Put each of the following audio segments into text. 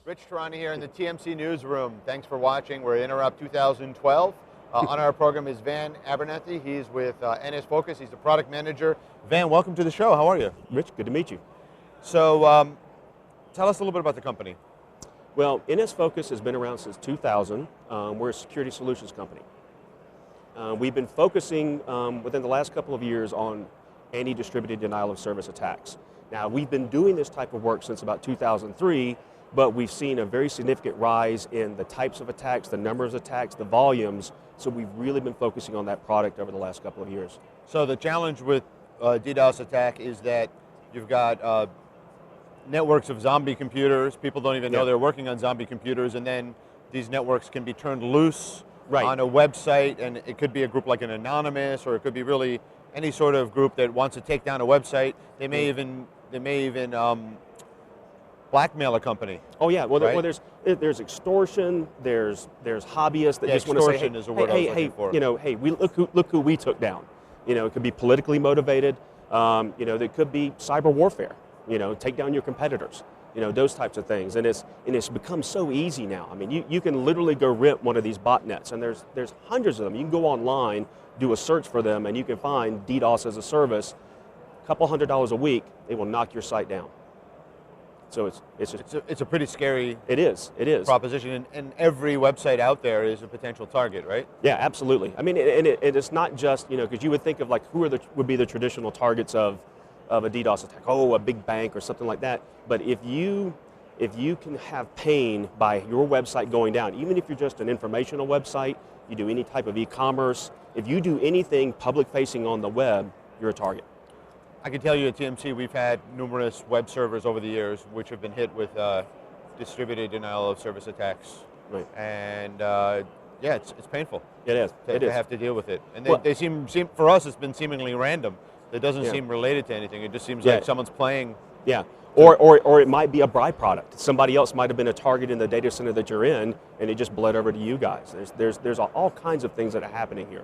Rich Tehrani here in the TMC newsroom. Thanks for watching. We're at Interrupt 2012. On our program is Vann Abernethy. He's with NSFocus. He's the product manager. Vann, welcome to the show. How are you? Rich, good to meet you. So, tell us a little bit about the company. Well, NSFocus has been around since 2000. We're a security solutions company. We've been focusing within the last couple of years on anti-distributed denial of service attacks. Now, we've been doing this type of work since about 2003, but we've seen a very significant rise in the types of attacks, the numbers of attacks, the volumes, so we've really been focusing on that product over the last couple of years. So the challenge with DDoS attack is that you've got networks of zombie computers. People don't even know they're working on zombie computers, and then these networks can be turned loose on a website, and it could be a group like an Anonymous, or it could be really any sort of group that wants to take down a website. They may even blackmail a company. Oh yeah, well, there's extortion, there's hobbyists that just want to say, hey, is the word I was looking for. You know, hey, look who we took down. You know, it could be politically motivated. You know, there could be cyber warfare. You know, take down your competitors. You know, those types of things, and it's become so easy now. I mean, you can literally go rent one of these botnets, and there's hundreds of them. You can go online, do a search for them, and you can find DDoS as a service. A couple $100 a week, they will knock your site down. So it's a pretty scary proposition, and every website out there is a potential target, right? Yeah, absolutely. I mean, and it's not just, you know, because you would think of like who would be the traditional targets of a DDoS attack. Oh, a big bank or something like that. But if you can have pain by your website going down, even if you're just an informational website, you do any type of e-commerce, if you do anything public facing on the web, you're a target. I can tell you at TMC we've had numerous web servers over the years which have been hit with distributed denial of service attacks. Right. And yeah, it's painful. It is. To have to deal with it. And they seem for us it's been seemingly random. It doesn't seem related to anything. It just seems like someone's playing. Yeah. Or it might be a byproduct. Somebody else might have been a target in the data center that you're in, and it just bled over to you guys. There's all kinds of things that are happening here.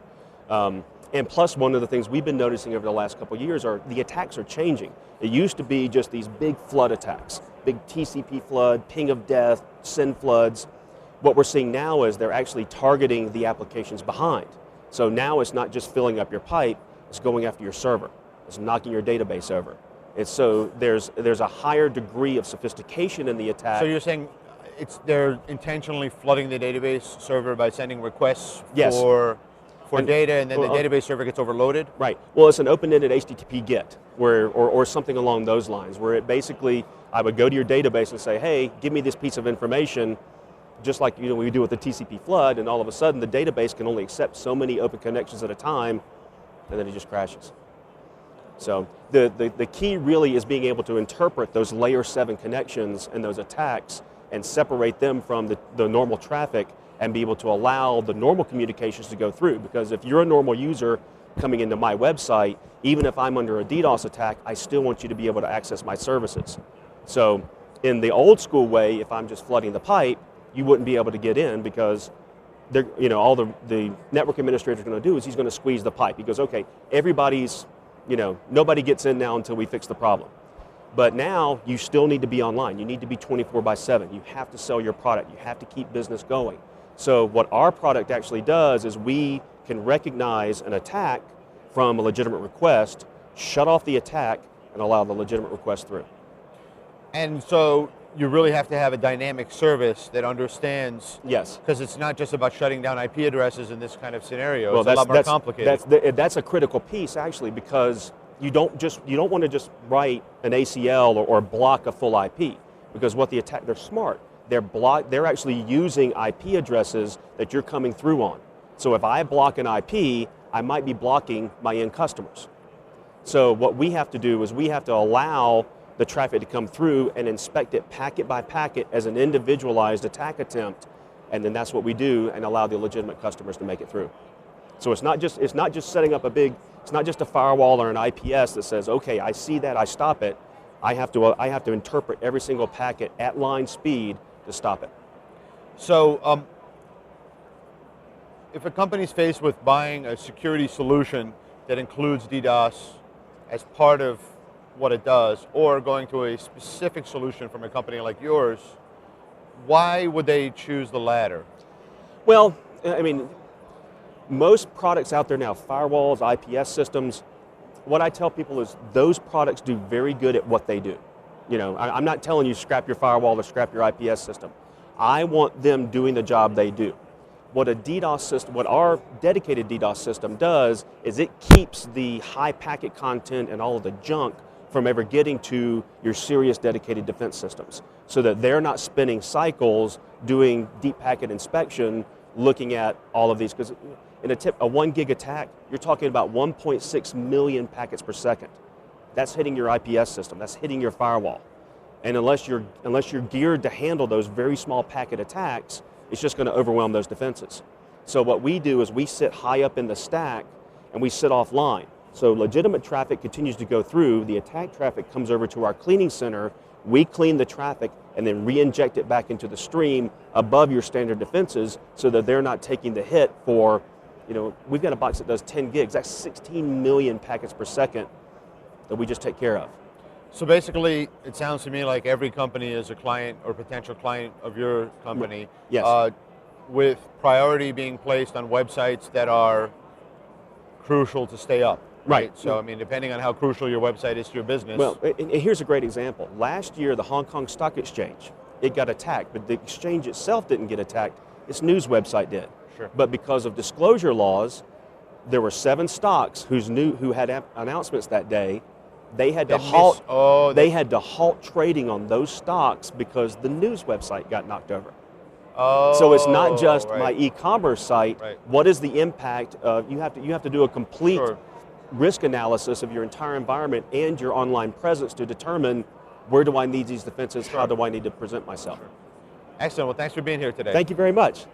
And plus, one of the things we've been noticing over the last couple of years are the attacks are changing. It used to be just these big flood attacks, big TCP flood, ping of death, SYN floods. What we're seeing now is they're actually targeting the applications behind. So now it's not just filling up your pipe, it's going after your server. It's knocking your database over. And so there's a higher degree of sophistication in the attack. So you're saying they're intentionally flooding the database server by sending requests for data, and then the database server gets overloaded? Right. Well, it's an open-ended HTTP GET, or something along those lines, where it basically, I would go to your database and say, hey, give me this piece of information, just like we do with the TCP flood, and all of a sudden the database can only accept so many open connections at a time, and then it just crashes. So the key really is being able to interpret those layer 7 connections and those attacks and separate them from the normal traffic and be able to allow the normal communications to go through. Because if you're a normal user coming into my website, even if I'm under a DDoS attack, I still want you to be able to access my services. So in the old school way, if I'm just flooding the pipe, you wouldn't be able to get in because all the network administrator is going to do is he's going to squeeze the pipe. He goes, okay, everybody's, nobody gets in now until we fix the problem. But now you still need to be online. You need to be 24/7. You have to sell your product. You have to keep business going. So what our product actually does is we can recognize an attack from a legitimate request, shut off the attack, and allow the legitimate request through. And so you really have to have a dynamic service that understands. Yes. Because it's not just about shutting down IP addresses in this kind of scenario. Well, it's a lot more complicated. That's a critical piece actually, because you don't want to just write an ACL or block a full IP, because what they're smart. They're actually using IP addresses that you're coming through on. So if I block an IP, I might be blocking my end customers. So what we have to do is we have to allow the traffic to come through and inspect it packet by packet as an individualized attack attempt, and then that's what we do and allow the legitimate customers to make it through. So it's not just setting up it's not just a firewall or an IPS that says, okay, I see that, I stop it. I have to interpret every single packet at line speed to stop it. So if a company's faced with buying a security solution that includes DDoS as part of what it does, or going to a specific solution from a company like yours, Why would they choose the latter? Well, I mean, most products out there now, firewalls, IPS systems, what I tell people is those products do very good at what they do. You know, I'm not telling you scrap your firewall or scrap your IPS system. I want them doing the job they do. What a DDoS system, what our dedicated DDoS system does is it keeps the high packet content and all of the junk from ever getting to your serious dedicated defense systems, so that they're not spinning cycles doing deep packet inspection, looking at all of these, because in a 1 gig attack, you're talking about 1.6 million packets per second. That's hitting your IPS system, that's hitting your firewall. And unless you're geared to handle those very small packet attacks, it's just going to overwhelm those defenses. So what we do is we sit high up in the stack and we sit offline. So legitimate traffic continues to go through, the attack traffic comes over to our cleaning center, we clean the traffic and then re-inject it back into the stream above your standard defenses so that they're not taking the hit for, you know, we've got a box that does 10 gigs, that's 16 million packets per second that we just take care of. So basically, it sounds to me like every company is a client or potential client of your company. Yes. With priority being placed on websites that are crucial to stay up. Right. So, I mean, depending on how crucial your website is to your business. Well, and here's a great example. Last year, the Hong Kong Stock Exchange, it got attacked, but the exchange itself didn't get attacked. Its news website did. Sure. But because of disclosure laws, there were 7 stocks who had announcements that day. They had to halt. They had to halt trading on those stocks because the news website got knocked over. Oh, so it's not just right. my e-commerce site. Right. What is the impact of you have to do a complete Sure. risk analysis of your entire environment and your online presence to determine where do I need these defenses, Sure. how do I need to present myself. Excellent. Well, thanks for being here today. Thank you very much.